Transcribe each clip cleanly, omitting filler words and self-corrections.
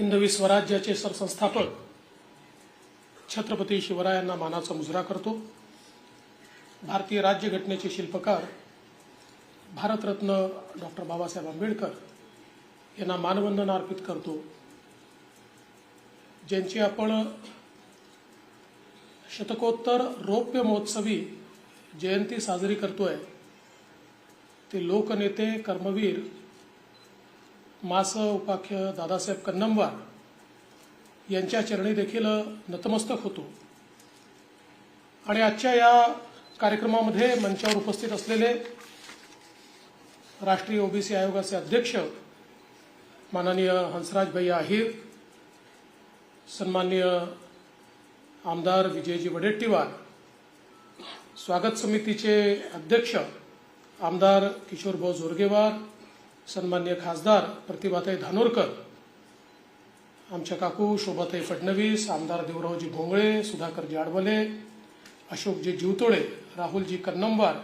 हिंदवी स्वराज्याचे सरसंस्थापक छत्रपती शिवरायांना मानाचा मुजरा करतो। भारतीय राज्यघटनेचे शिल्पकार भारतरत्न डॉक्टर बाबासाहेब आंबेडकर यांना मानवंदना अर्पित करतो, ज्यांची आपण शतकोत्तर रौप्य महोत्सवी जयंती साजरी करतोय। ते लोकनेते कर्मवीर मास उपाख्य दादासाहेब कन्नमवार यांच्या चरणी देखील नतमस्तक होतो। आणि आजच्या या कार्यक्रमामध्ये मंचावर उपस्थित असलेले राष्ट्रीय ओबीसी आयोगाचे अध्यक्ष माननीय हंसराज भैया अहिर, सन्माननीय आमदार विजयजी वडेट्टीवार, स्वागत समितीचे अध्यक्ष आमदार किशोरभाऊ जोरगेवार, सन्माननीय खासदार प्रतिभाताई धानोरकर, आमच्या काकू शोभाताई फडणवीस, आमदार देवरावजी भोंगळे, सुधाकर जाडवले, अशोकजी जीवतोडे, राहुलजी कन्नमवार,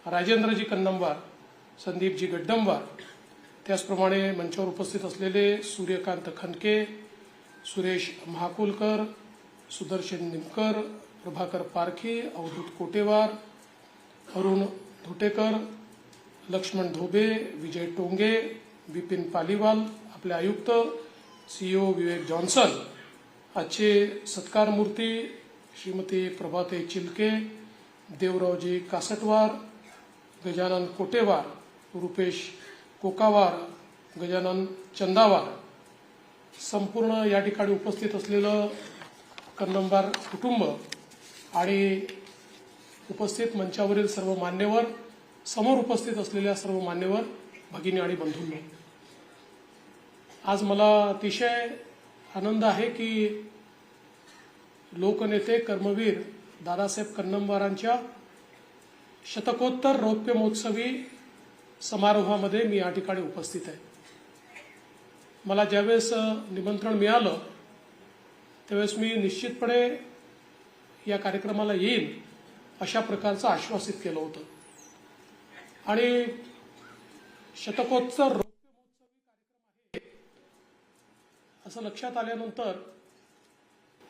राजेंद्रजी कन्नमवार, संदीपजी गड्डमवार, त्याचप्रमाणे मंचावर उपस्थित असलेले सूर्यकांत खनके, सुरेश महाकुलकर, सुदर्शन निमकर, प्रभाकर पारखी, अवधूत कोटेवार, अरुण धोटेकर, लक्ष्मण धोबे, विजय टोंगे, विपिन पालीवाल, आपले आयुक्त सीईओ विवेक जॉन्सन, आजचे सत्कार मूर्ती श्रीमती प्रभाताई चिलके, देवरावजी कासटवार, गजानन कोटेवार, रुपेश कोकावार, गजानन चंदावार, संपूर्ण या ठिकाणी उपस्थित असलेलं कन्नमवार कुटुंब आणि उपस्थित मंचावरील सर्व मान्यवर, समोर उपस्थित असलेल्या सर्व मान्यवर भगिनी आणि बंधूंनो, आज मला अतिशय आनंद आहे की लोकनेते कर्मवीर दादासाहेब कन्नमवारांच्या शतकोत्तर रौप्य महोत्सवी समारोहामध्ये मी या ठिकाणी उपस्थित आहे। मला ज्यावेळेस निमंत्रण मिळालं त्यावेळेस मी निश्चितपणे या कार्यक्रमाला येईन अशा प्रकारचं आश्वासित केलं होतं। आणि शतकोत्तर रौप्य महोत्सवी कार्यक्रम आहे असं लक्षात आल्यानंतर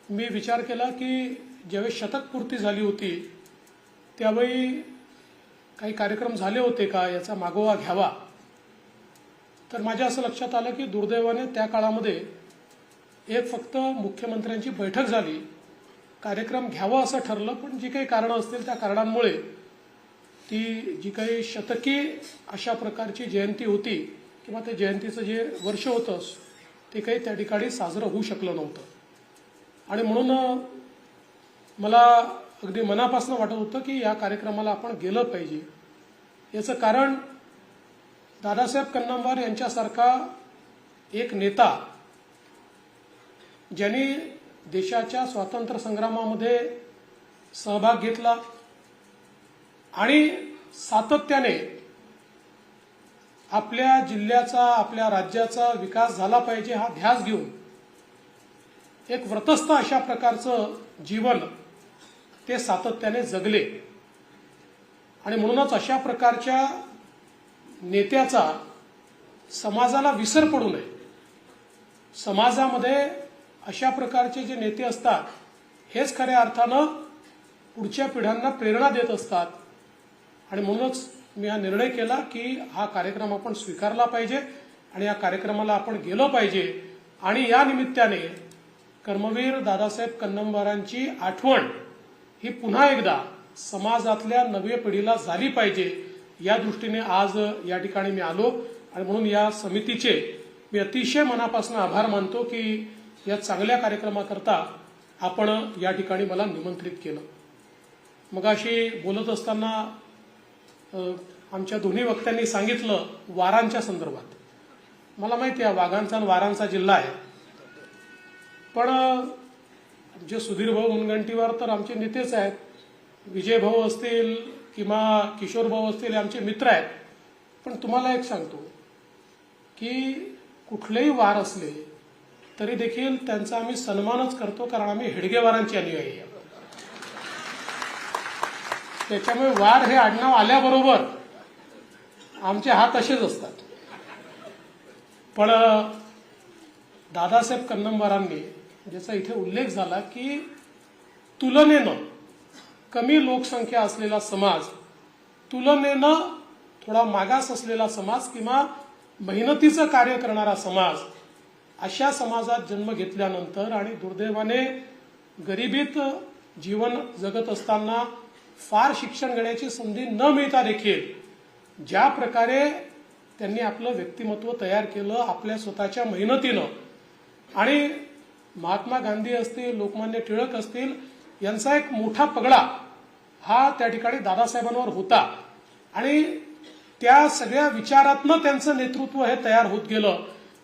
मी विचार केला की ज्यावेळी शतक पूर्ती झाली होती त्यावेळी काही कार्यक्रम झाले होते का याचा मागोवा घ्यावा। तर माझ्या असं लक्षात आलं की दुर्दैवाने त्या काळामध्ये एक फक्त मुख्यमंत्र्यांची बैठक झाली, कार्यक्रम घ्यावा असं ठरलं, पण जी काही कारणं असतील त्या कारणांमुळे ती जी काही शतकी अशा प्रकारची जयंती होती किंवा त्या जयंतीचं जे वर्ष होतं ते काही त्या ठिकाणी साजरं होऊ शकलं नव्हतं। आणि म्हणून मला अगदी मनापासून वाटत होतं की या कार्यक्रमाला आपण गेलं पाहिजे। याचं कारण दादासाहेब कन्नमवार यांच्यासारखा एक नेता ज्यांनी देशाच्या स्वातंत्र्य संग्रामामध्ये सहभाग घेतला आणि सातत्याने आपल्या जिल्ह्याचा आपल्या राज्याचा विकास झाला पाहिजे हा ध्यास घेऊन एक व्रतस्थ अशा प्रकारचं जीवन ते सातत्याने जगले। आणि म्हणूनच अशा प्रकारच्या नेत्याचा समाजाला विसर पडू नये। समाजामध्ये अशा प्रकारचे जे नेते असतात हेच खऱ्या अर्थानं पुढच्या पिढ्यांना प्रेरणा देत असतात। आणि म्हणूनच मी हा निर्णय केला की हा कार्यक्रम आपण स्वीकारला पाहिजे आणि या कार्यक्रमाला आपण गेलो पाहिजे। आणि या निमित्ताने कर्मवीर दादासाहेब कन्नमवारांची आठवण ही पुन्हा एकदा समाजातल्या नव्या पिढीला झाली पाहिजे या दृष्टीने आज या ठिकाणी मी आलो। आणि म्हणून या समितीचे मी अतिशय मनापासून आभार मानतो की या चांगल्या कार्यक्रमाकरता आपण या ठिकाणी मला निमंत्रित केलं। मगाशी बोलत असताना आमच्या दोन्ही वक्त्यांनी सांगितलं वारांच्या संदर्भात, मला माहिती आहे वाघांचा आणि वारांचा जिल्हा आहे, पण जे सुधीर भाऊ मुनगंटीवार तर आमचे नेतेच आहेत, विजय भाऊ असतील किंवा किशोर भाऊ असतील आमचे मित्र आहेत। पण तुम्हाला एक सांगतो की कुठलेही वार असले तरी देखील त्यांचा आम्ही सन्मानच करतो, कारण आम्ही हेडगेवारांची अनुयायी आहे। त्याच्यामुळे वार हे आडनाव आल्याबरोबर आमचे हात असेच असतात। पण दादासाहेब कन्नमवारांनी ज्याचा इथे उल्लेख झाला की तुलनेनं कमी लोकसंख्या असलेला समाज, तुलनेनं थोडा मागास असलेला समाज किंवा मेहनतीचं कार्य करणारा समाज, अशा समाजात जन्म घेतल्यानंतर आणि दुर्दैवाने गरिबीत जीवन जगत असताना फार शिक्षण घेण्याची संधी न मिळता देखील ज्या प्रकारे त्यांनी आपलं व्यक्तिमत्व तयार केलं आपल्या स्वतःच्या मेहनतीनं, आणि महात्मा गांधी असतील, लोकमान्य टिळक असतील, यांचा एक मोठा पगडा हा त्या ठिकाणी दादासाहेबांवर होता आणि त्या सगळ्या विचारातनं त्यांचं नेतृत्व हे तयार होत गेलं.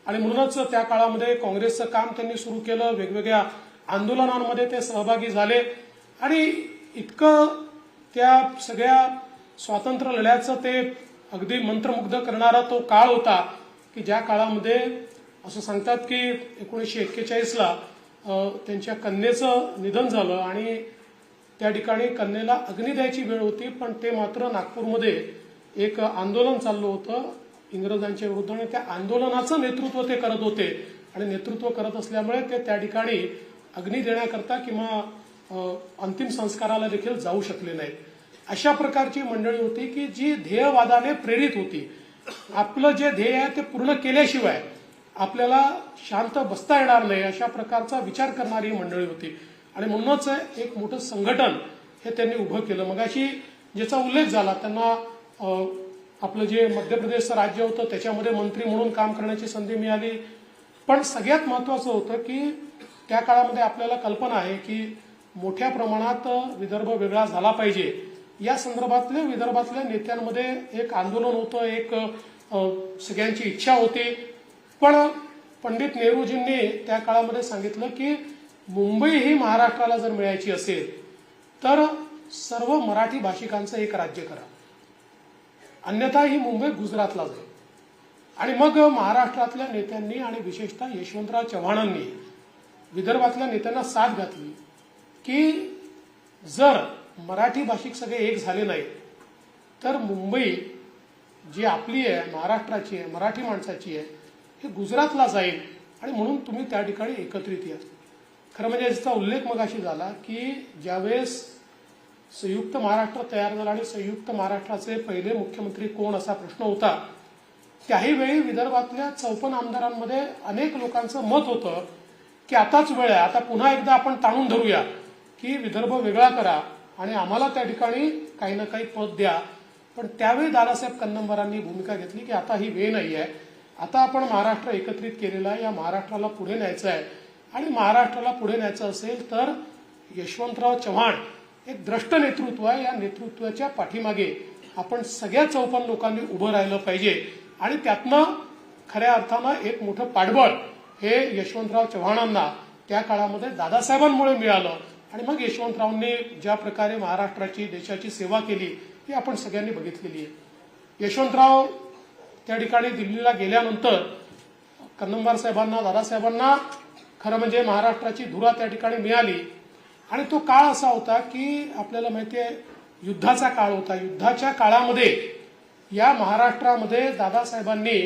आणि म्हणूनच त्या काळामध्ये काँग्रेसचं काम त्यांनी सुरू केलं, वेगवेगळ्या आंदोलनांमध्ये ते सहभागी झाले आणि इतकं त्या सगळ्या स्वातंत्र्य लढ्याचं ते अगदी मंत्रमुग्ध करणारा तो काळ होता की ज्या काळामध्ये असं सांगतात की 1941ला त्यांच्या कन्येचं निधन झालं आणि त्या ठिकाणी कन्येला अग्नी द्यायची वेळ होती, पण ते मात्र नागपूरमध्ये एक आंदोलन चाललं होतं इंग्रजांच्या विरुद्ध आणि त्या आंदोलनाचं नेतृत्व ते करत होते आणि नेतृत्व करत असल्यामुळे ते त्या ठिकाणी अग्नी देण्याकरता किंवा अंतिम संस्काराला देखील जाऊ शकले नाहीत. अशा प्रकारची मंडळी होती की जी ध्येयवादाने प्रेरित होती. आपलं जे ध्येय आहे ते पूर्ण केल्याशिवाय आपल्याला शांत बसता येणार नाही अशा प्रकारचा विचार करणारी मंडळी होती आणि म्हणूनच एक मोठं संघटन हे त्यांनी उभं केलं. मगाशी ज्याचा उल्लेख झाला त्यांना आपलं जे मध्य प्रदेशचं राज्य होतं त्याच्यामध्ये मंत्री म्हणून काम करण्याची संधी मिळाली. पण सगळ्यात महत्वाचं होतं की त्या काळामध्ये आपल्याला कल्पना आहे की मोठ्या प्रमाणात विदर्भ वेगळा झाला पाहिजे या संदर्भातल्या विदर्भातल्या नेत्यांमध्ये एक आंदोलन होतं, एक सगळ्यांची इच्छा होती. पण पंडित नेहरूजींनी त्या काळामध्ये सांगितलं की मुंबई ही महाराष्ट्राला जर मिळायची असेल तर सर्व मराठी भाषिकांचं एक राज्य करा, अन्यथा ही मुंबई गुजरातला जाईल. आणि मग महाराष्ट्रातल्या नेत्यांनी आणि विशेषतः यशवंतराव चव्हाणांनी विदर्भातल्या नेत्यांना साथ घातली की जर मराठी भाषिक सगळे एक झाले नाही तर मुंबई जी आपली आहे, महाराष्ट्राची आहे, मराठी माणसाची आहे, हे गुजरातला जाईल आणि म्हणून तुम्ही त्या ठिकाणी एकत्रित या. खरं म्हणजे याचा उल्लेख मगाशी झाला की ज्यावेळेस संयुक्त महाराष्ट्र तयार झाला आणि संयुक्त महाराष्ट्राचे पहिले मुख्यमंत्री कोण असा प्रश्न होता, त्याही वेळी विदर्भातल्या 54 आमदारांमध्ये अनेक लोकांचं मत होतं की आताच वेळ आहे, आता पुन्हा एकदा आपण ताणून धरूया की विदर्भ वेगळा करा आणि आम्हाला त्या ठिकाणी काही ना काही पद द्या. पण त्यावेळी दादासाहेब कन्नमवारांनी भूमिका घेतली की आता ही वेळ नाही आहे, आता आपण महाराष्ट्र एकत्रित केलेला आहे, या महाराष्ट्राला पुढे न्यायचं आहे आणि महाराष्ट्राला पुढे न्यायचं असेल तर यशवंतराव चव्हाण एक द्रष्ट नेतृत्व आहे, या नेतृत्वाच्या पाठीमागे आपण सगळ्या 54 लोकांनी उभं राहिलं पाहिजे आणि त्यातनं खऱ्या अर्थानं एक मोठं पाठबळ हे यशवंतराव चव्हाणांना त्या काळामध्ये दादासाहेबांमुळे मिळालं. आणि मग यशवंतरावांनी ज्या प्रकारे महाराष्ट्राची देशाची सेवा केली ही आपण सगळ्यांनी बघितलेली आहे. यशवंतराव त्या ठिकाणी दिल्लीला गेल्यानंतर कन्नमवार साहेबांना, दादासाहेबांना खरं म्हणजे महाराष्ट्राची धुरा त्या ठिकाणी मिळाली आणि तो काळ असा होता की आपल्याला माहिती आहे युद्धाचा काळ होता. युद्धाच्या काळामध्ये या महाराष्ट्रामध्ये दादासाहेबांनी,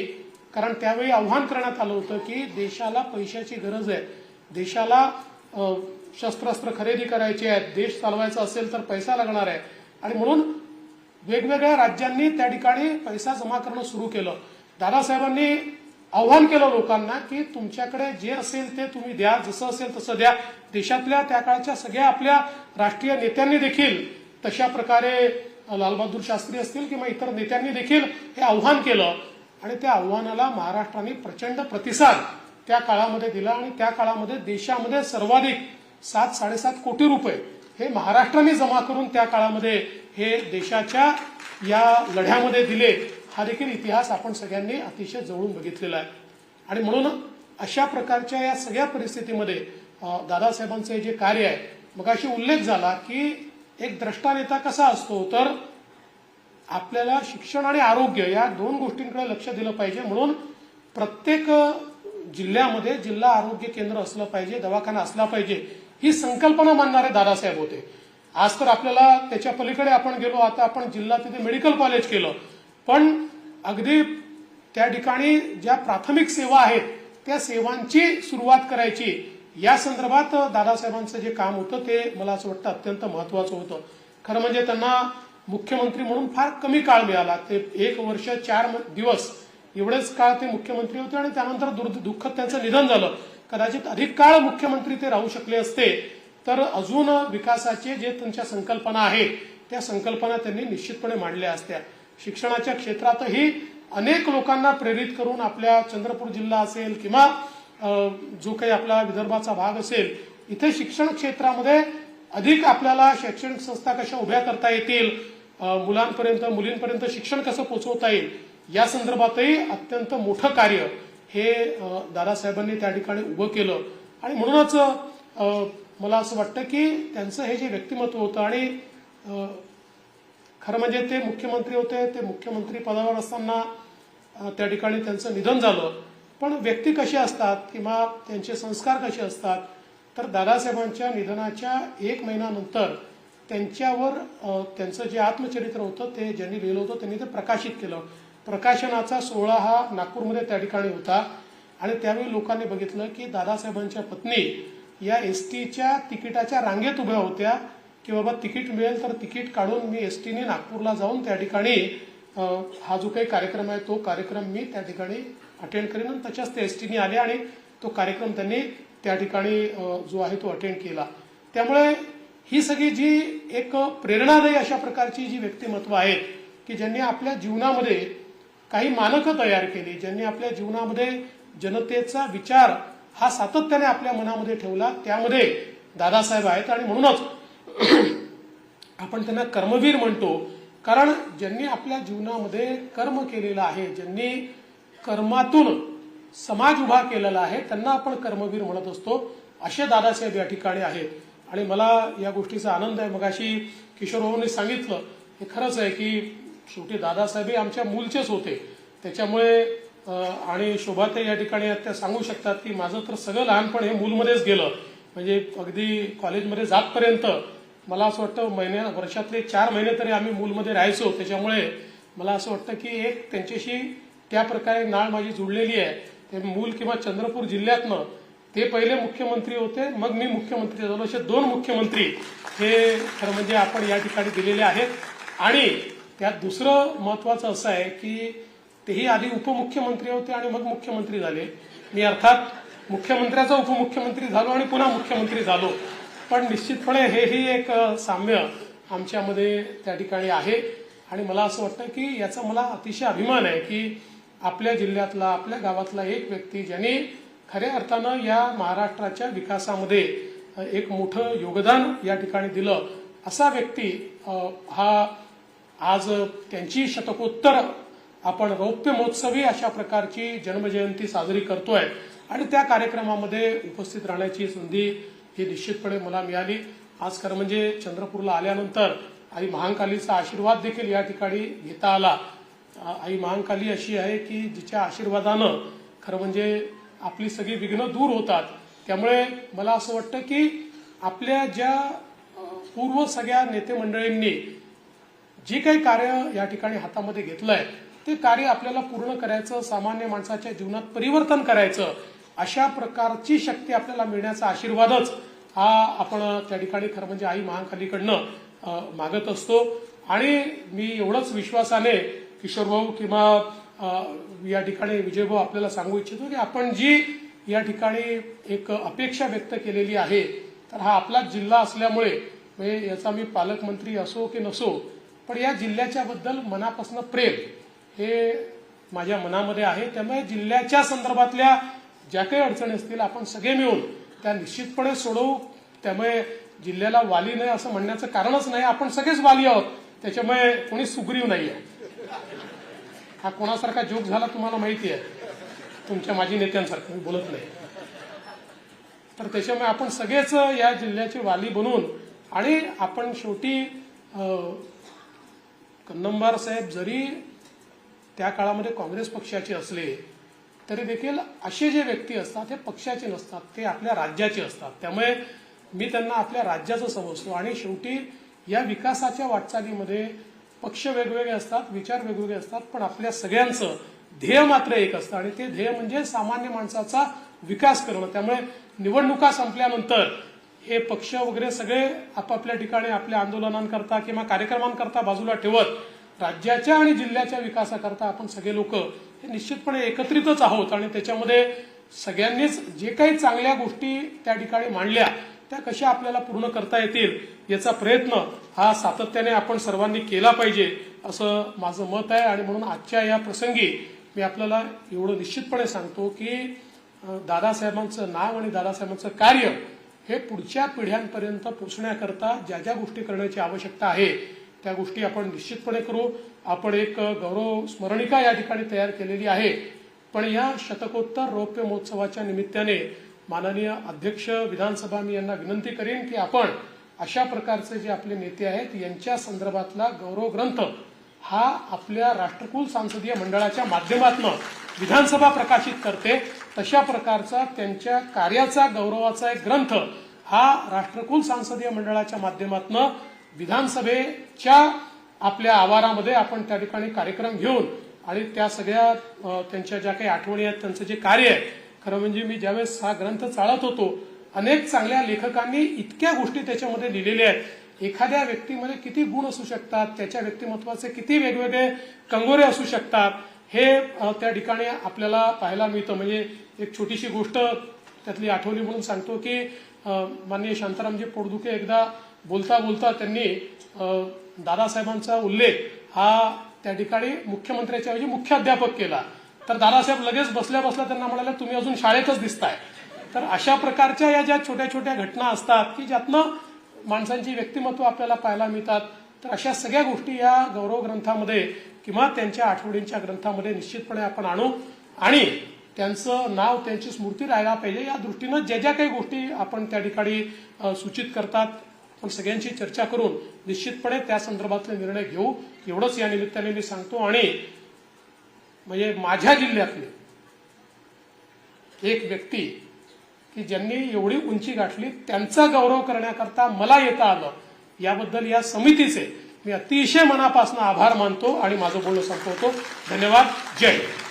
कारण त्यावेळी आव्हान करण्यात आलं होतं की देशाला पैशाची गरज आहे, देशाला शस्त्रास्त्र खरेदी करायची आहे, देश चालवायचा असेल तर पैसा लागणार आहे आणि म्हणून वेगवेगळ्या राज्यांनी त्या ठिकाणी पैसा जमा करणं सुरू केलं. दादासाहेबांनी आव्हान केलं लोकांना की तुमच्याकडे जे असेल ते तुम्ही द्या, जसं असेल तसं द्या. देशातल्या त्या काळच्या सगळ्या आपल्या राष्ट्रीय नेत्यांनी देखील तशा प्रकारे, लालबहादूर शास्त्री असतील किंवा इतर नेत्यांनी देखील हे आव्हान केलं आणि त्या आव्हानाला महाराष्ट्राने प्रचंड प्रतिसाद त्या काळामध्ये दिला आणि त्या काळामध्ये देशामध्ये सर्वाधिक 7-7.5 कोटी रुपये हे महाराष्ट्राने जमा करून त्या काळामध्ये हे देशाच्या या लढ्यामध्ये दिले. हा देखील इतिहास आपण सगळ्यांनी अतिशय जवळून बघितलेला आहे. आणि म्हणून अशा प्रकारच्या या सगळ्या परिस्थितीमध्ये दादासाहेबांचे जे कार्य आहे, मगाशी उल्लेख झाला की एक द्रष्टा नेता कसा असतो तर आपल्याला शिक्षण आणि आरोग्य या 2 गोष्टींकडे लक्ष दिलं पाहिजे. म्हणून प्रत्येक जिल्ह्यामध्ये जिल्हा आरोग्य केंद्र असलं पाहिजे, दवाखाना असला पाहिजे, ही संकल्पना मानणारे दादासाहेब होते. आज तर आपल्याला त्याच्या पलीकडे आपण गेलो, आता आपण जिल्हा तिथे मेडिकल कॉलेज केलं, पण अगदी त्या ठिकाणी ज्या प्राथमिक सेवा आहेत त्या सेवांची सुरुवात करायची, या संदर्भात दादासाहेबांचं जे काम होतं ते मला असं वाटतं अत्यंत महत्वाचं होतं. खरं म्हणजे त्यांना मुख्यमंत्री म्हणून फार कमी काळ मिळाला. ते 1 वर्ष 4 दिवस एवढेच काळ ते मुख्यमंत्री होते आणि त्यानंतर दुःखद त्यांचं निधन झालं. कदाचित अधिक काळ मुख्यमंत्री ते राहू शकले असते तर अजून विकासाचे जे त्यांच्या संकल्पना आहेत त्या संकल्पना त्यांनी निश्चितपणे मांडल्या असत्या. शिक्षणाच्या क्षेत्रातही अनेक लोकांना प्रेरित करून आपल्या चंद्रपूर जिल्हा असेल किंवा जो काही आपला विदर्भाचा भाग असेल, इथे शिक्षण क्षेत्रामध्ये अधिक आपल्याला शैक्षणिक संस्था कशा उभ्या करता येतील, मुलांपर्यंत मुलींपर्यंत शिक्षण कसं पोहोचवता येईल, या संदर्भातही अत्यंत मोठं कार्य हे दादासाहेबांनी त्या ठिकाणी उभं केलं. आणि म्हणूनच मला असं वाटतं की त्यांचं हे जे व्यक्तिमत्व होतं आणि खरं म्हणजे ते मुख्यमंत्री होते, ते मुख्यमंत्री पदावर असताना त्या ठिकाणी त्यांचं निधन झालं. पण व्यक्ती कशी असतात किंवा त्यांचे संस्कार कसे असतात, तर दादासाहेबांच्या निधनाच्या 1 महिन्यानंतर त्यांच्यावर त्यांचं जे आत्मचरित्र होतं ते ज्यांनी लिहिलं होतं त्यांनी ते प्रकाशित केलं. प्रकाशनाचा सोहळा हा नागपूरमध्ये त्या ठिकाणी होता आणि त्यावेळी लोकांनी बघितलं की दादासाहेबांच्या पत्नी या एसटीच्या तिकिटाच्या रांगेत उभ्या होत्या की बाबा तिकीट मिळेल तर तिकीट काढून मी एसटीने नागपूरला जाऊन त्या ठिकाणी हा जो काही कार्यक्रम आहे तो कार्यक्रम मी त्या ठिकाणी अटेंड करेन. आणि त्याच्याच ते एसटीने आले आणि तो कार्यक्रम त्यांनी त्या ठिकाणी जो आहे तो अटेंड केला. त्यामुळे ही सगळी जी एक प्रेरणादायी अशा प्रकारची जी व्यक्तिमत्व आहेत की ज्यांनी आपल्या जीवनामध्ये काही मानकं तयार केली, ज्यांनी आपल्या जीवनामध्ये जनतेचा विचार हा सातत्याने आपल्या मनामध्ये ठेवला, त्यामध्ये दादासाहेब आहेत. आणि म्हणूनच आपण त्यांना कर्मवीर म्हणतो, कारण ज्यांनी आपल्या जीवनामध्ये कर्म केलेलं आहे, ज्यांनी कर्मातून समाज उभा केलेला आहे, त्यांना आपण कर्मवीर म्हणत असतो. असे दादासाहेब या ठिकाणी आहेत. आणि मला या गोष्टीचा आनंद आहे. मगाशी किशोरभाऊंनी सांगितलं हे खरंच आहे की शेवटी दादासाहेब आमच्या मूलचेच होते. त्याच्यामुळे आणि शोभाताई या ठिकाणी त्या सांगू शकतात की माझं तर सगळं लहानपण हे मूलमध्येच गेलं. म्हणजे अगदी कॉलेजमध्ये जातपर्यंत मला असं वाटतं वर्षातले 4 महिने तरी आम्ही मूलमध्ये राहायचो. त्याच्यामुळे मला असं वाटतं की एक त्यांच्याशी त्या प्रकारे नाळ माझी जुळलेली आहे. ते मूल किंवा चंद्रपूर जिल्ह्यातनं ते पहिले मुख्यमंत्री होते, मग मी मुख्यमंत्री झालो. असे 2 मुख्यमंत्री हे खरं म्हणजे आपण या ठिकाणी दिलेले आहेत. आणि त्यात दुसरं महत्वाचं असं आहे की तेही आधी उपमुख्यमंत्री होते आणि मग मुख्यमंत्री झाले. मी अर्थात मुख्यमंत्र्याचा उपमुख्यमंत्री झालो आणि पुन्हा मुख्यमंत्री झालो. पण निश्चितपणे हेही एक साम्य आमच्यामध्ये त्या ठिकाणी आहे. आणि मला असं वाटतं की याचा मला अतिशय अभिमान आहे की आपल्या जिल्ह्यातला आपल्या गावातला एक व्यक्ती ज्यांनी खऱ्या अर्थानं या महाराष्ट्राच्या विकासामध्ये एक मोठं योगदान या ठिकाणी दिलं, असा व्यक्ती हा आज त्यांची शतकोत्तर आपण रौप्य महोत्सवी अशा प्रकारची जन्मजयंती साजरी करतोय. आणि त्या कार्यक्रमामध्ये उपस्थित राहण्याची संधी ही निश्चितपणे मला मिळाली. आज खरं म्हणजे चंद्रपूरला आल्यानंतर आई महाकालीचा आशीर्वाद देखील या ठिकाणी घेता आला. आई महाकाली अशी आहे की जिच्या आशीर्वादानं खरं म्हणजे आपली सगळी विघ्न दूर होतात. त्यामुळे मला असं वाटतं की आपल्या ज्या पूर्व सगळ्या नेते मंडळींनी जे काही कार्य या ठिकाणी हातामध्ये घेतलंय ते कार्य आपल्याला पूर्ण करायचं, सामान्य माणसाच्या जीवनात परिवर्तन करायचं, अशा प्रकारची शक्ती आपल्याला मिळण्याचा आशीर्वादच हा आपण त्या ठिकाणी खरं म्हणजे आई महाकालीकडनं मागत असतो. आणि मी एवढंच विश्वासाने किशोरभाऊ किंवा या ठिकाणी विजयभाऊ आपल्याला सांगू इच्छितो की आपण जी या ठिकाणी एक अपेक्षा व्यक्त केलेली आहे, तर हा आपलाच जिल्हा असल्यामुळे म्हणजे याचा मी पालकमंत्री असो की नसो, पण या जिल्ह्याच्या बद्दल मनापासून प्रेम हे माझ्या मनामध्ये आहे. त्यामुळे जिल्ह्याच्या संदर्भातल्या ज्या काही अडचणी असतील आपण सगळे मिळून त्या निश्चितपणे सोडवू. त्यामुळे जिल्ह्याला वाली नाही असं म्हणण्याचं कारणच नाही, आपण सगळेच वाली आहोत. त्याच्यामुळे कोणी सुग्रीव नाही आहे. हा कोणासारखा जोक झाला तुम्हाला माहिती आहे, तुमच्या माजी नेत्यांसारखं मी बोलत नाही. तर त्याच्यामुळे आपण सगळेच या जिल्ह्याचे वाली बनून आणि आपण शेवटी कन्नमवार साहेब जरी त्या काळामध्ये काँग्रेस पक्षाचे असले तरी देखील असे जे व्यक्ती असतात हे पक्षाचे नसतात, ते आपल्या राज्याचे असतात. त्यामुळे मी त्यांना आपल्या राज्याचं समजतो. आणि शेवटी या विकासाच्या वाटचालीमध्ये पक्ष वेगवेगळे असतात, विचार वेगवेगळे असतात, पण आपल्या सगळ्यांचं ध्येय मात्र एक असतं आणि ते ध्येय म्हणजे सामान्य माणसाचा विकास करणं. त्यामुळे निवडणुका संपल्यानंतर हे पक्ष वगैरे सगळे आपापल्या ठिकाणी आपल्या आंदोलनांकरता किंवा कार्यक्रमांकरता बाजूला ठेवत राज्याच्या आणि जिल्ह्याच्या विकासाकरता आपण सगळे लोक हे निश्चितपणे एकत्रितच आहोत आणि त्याच्यामध्ये सगळ्यांनीच जे काही चांगल्या गोष्टी त्या ठिकाणी मांडल्या त्या कशा आपल्याला पूर्ण करता येतील याचा प्रयत्न हा सातत्याने आपण सर्वांनी केला पाहिजे असं माझं मत आहे. आणि म्हणून आजच्या या प्रसंगी मी आपल्याला एवढं निश्चितपणे सांगतो की दादासाहेबांचं नाव आणि दादासाहेबांचं कार्य हे पुढच्या पिढ्यांपर्यंत पोचण्याकरता ज्या ज्या गोष्टी करण्याची आवश्यकता आहे त्या गोष्टी आपण निश्चितपणे करू. आपण एक गौरव स्मरणिका या ठिकाणी तयार केलेली आहे. पण या शतकोत्तर रौप्य महोत्सवाच्या निमित्ताने माननीय अध्यक्ष विधानसभा मी यांना विनंती करेन की आपण अशा प्रकारचे जे आपले नेते आहेत यांच्या संदर्भातला गौरव ग्रंथ हा आपल्या राष्ट्रकुल संसदीय मंडळाच्या माध्यमातून विधानसभा प्रकाशित करते तशा प्रकारचा त्यांच्या कार्याचा गौरवाचा एक ग्रंथ हा राष्ट्रकुल संसदीय मंडळाच्या माध्यमातून विधानसभेच्या आपल्या आवारामध्ये आपण त्या ठिकाणी कार्यक्रम घेऊन आणि त्या सगळ्या त्यांच्या ज्या काही आठवणी आहेत त्यांचं जे कार्य आहे खरं म्हणजे मी ज्यावेळेस हा ग्रंथ चाळत होतो अनेक चांगल्या लेखकांनी इतक्या गोष्टी त्याच्यामध्ये लिहिलेल्या आहेत. एखाद्या व्यक्तीमध्ये किती गुण असू शकतात त्याच्या व्यक्तिमत्वाचे किती वेगवेगळे कंगोरे असू शकतात हे त्या ठिकाणी आपल्याला पाहायला मिळतं. म्हणजे एक छोटीशी गोष्ट त्यातली आठवणी म्हणून सांगतो की माननीय शांतारामजी पोटदुखे एकदा बोलता बोलता त्यांनी दादासाहेबांचा उल्लेख हा त्या ठिकाणी मुख्यमंत्र्याच्या ऐवजी मुख्याध्यापक केला. तर दादासाहेब लगेच बसल्या बसल्या त्यांना म्हणाले तुम्ही अजून शाळेतच दिसताय. तर अशा प्रकारच्या या ज्या छोट्या छोट्या घटना असतात की ज्यातनं माणसांची व्यक्तिमत्व आपल्याला पाहायला मिळतात तर अशा सगळ्या गोष्टी या गौरव ग्रंथामध्ये किंवा त्यांच्या आठवणींच्या ग्रंथामध्ये निश्चितपणे आपण आणू आणि त्यांचं नाव त्यांची स्मृती राहायला पाहिजे या दृष्टीनं ज्या ज्या काही गोष्टी आपण त्या ठिकाणी सूचित करतात आपण सगळ्यांची चर्चा करून निश्चितपणे त्या संदर्भातले निर्णय घेऊ एवढंच या निमित्ताने मी सांगतो. आणि म्हणजे माझ्या जिल्ह्यातले एक व्यक्ती की ज्यांनी एवढी उंची गाठली त्यांचा गौरव करण्याकरता मला येता आलं याबद्दल या समितीचे मी अतिशय मनापासून आभार मानतो आणि माझं बोलणं संपवतो. धन्यवाद. जय हिंद.